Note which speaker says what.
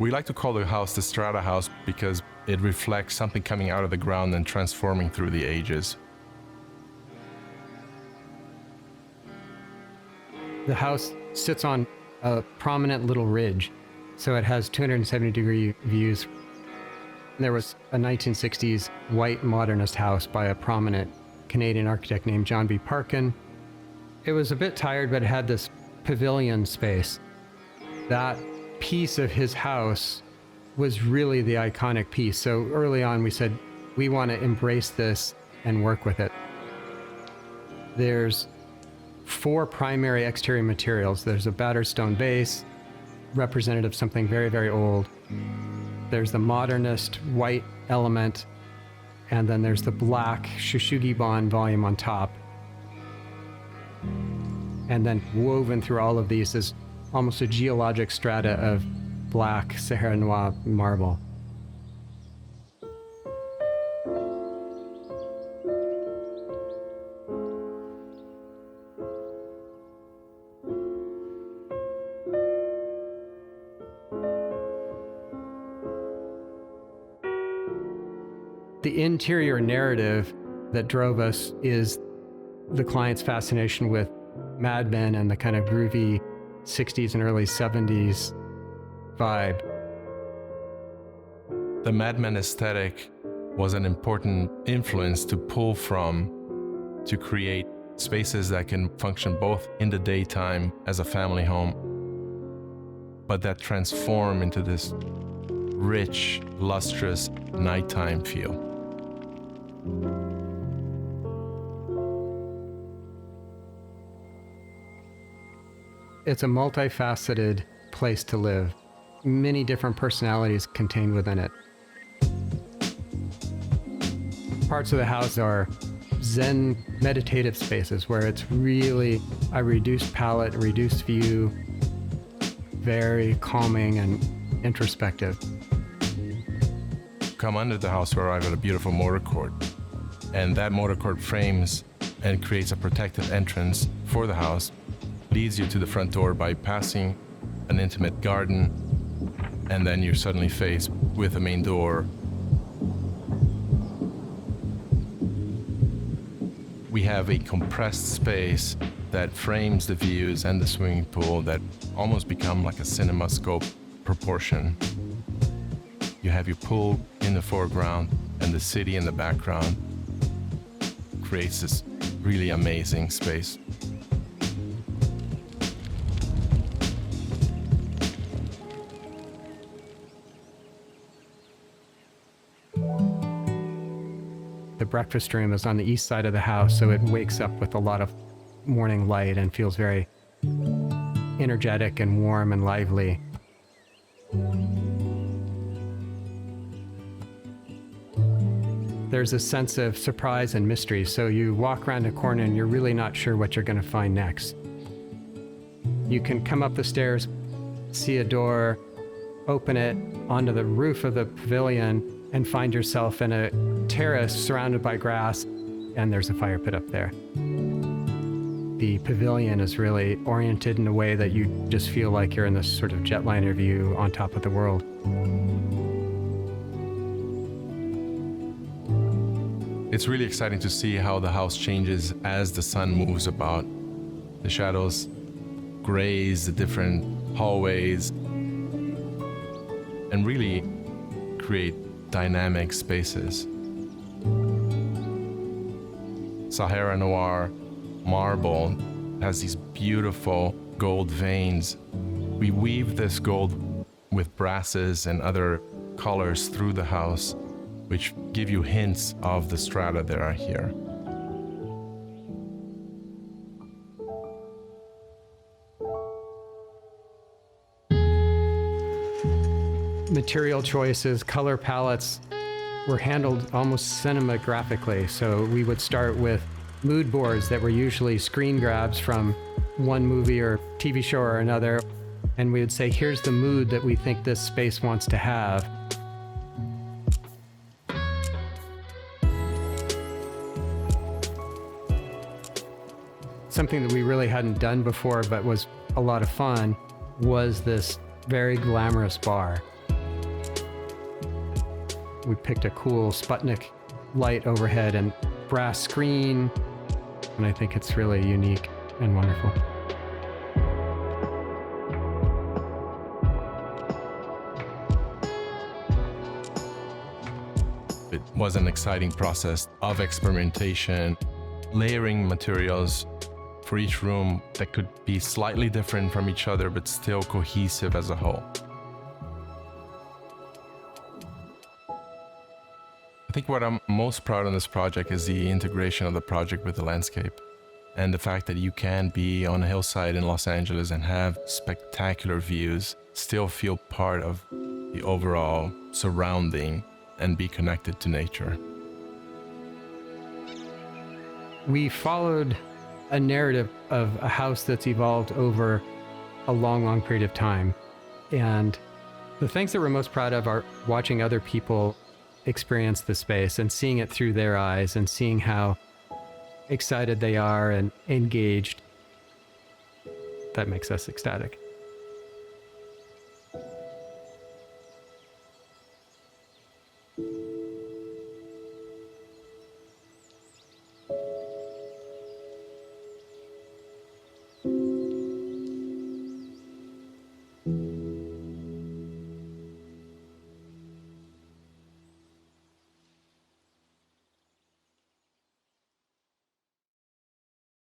Speaker 1: We like to call the house the Strata House because it reflects something coming out of the ground and transforming through the ages.
Speaker 2: The house sits on a prominent little ridge, so it has 270-degree views. There was a 1960s white modernist house by a prominent Canadian architect named John B. Parkin. It was a bit tired, but it had this pavilion space. That piece of his house was really the iconic piece. So early on we said, we want to embrace this and work with it. There's 4 primary exterior materials. There's a battered stone base, representative of something very, very old. There's the modernist white element, and then there's the black Shou Sugi Ban volume on top. And then woven through all of these is almost a geologic strata of black Sahara Noir marble. The interior narrative that drove us is the client's fascination with Mad Men and the kind of groovy 60s and early 70s vibe.
Speaker 1: The Mad Men aesthetic was an important influence to pull from to create spaces that can function both in the daytime as a family home, but that transform into this rich, lustrous nighttime feel.
Speaker 2: It's a multifaceted place to live. Many different personalities contained within it. Parts of the house are Zen meditative spaces where it's really a reduced palette, reduced view, very calming and introspective.
Speaker 1: Come under the house, we arrive at a beautiful motor court, and that motor court frames and creates a protected entrance for the house, leads you to the front door by passing an intimate garden, and then you're suddenly faced with the main door. We have a compressed space that frames the views and the swimming pool that almost become like a CinemaScope proportion. You have your pool in the foreground and the city in the background. Creates this really amazing space.
Speaker 2: The breakfast room is on the east side of the house, so it wakes up with a lot of morning light and feels very energetic and warm and lively. There's a sense of surprise and mystery, so you walk around a corner and you're really not sure what you're going to find next. You can come up the stairs, see a door, open it onto the roof of the pavilion, and find yourself in a terrace surrounded by grass, and there's a fire pit up there. The pavilion is really oriented in a way that you just feel like you're in this sort of jetliner view on top of the world.
Speaker 1: It's really exciting to see how the house changes as the sun moves about. The shadows graze the different hallways and really create dynamic spaces. Sahara Noir marble has these beautiful gold veins. We weave this gold with brasses and other colors through the house, which give you hints of the strata that are here.
Speaker 2: Material choices, color palettes were handled almost cinemagraphically. So we would start with mood boards that were usually screen grabs from one movie or TV show or another. And we would say, here's the mood that we think this space wants to have. Something that we really hadn't done before but was a lot of fun was this very glamorous bar. We picked a cool Sputnik light overhead and brass screen, and I think it's really unique and wonderful.
Speaker 1: It was an exciting process of experimentation, layering materials for each room that could be slightly different from each other, but still cohesive as a whole. I think what I'm most proud of this project is the integration of the project with the landscape, and the fact that you can be on a hillside in Los Angeles and have spectacular views, still feel part of the overall surrounding, and be connected to nature.
Speaker 2: We followed a narrative of a house that's evolved over a long, long period of time. And the things that we're most proud of are watching other people experience the space and seeing it through their eyes and seeing how excited they are and engaged. That makes us ecstatic.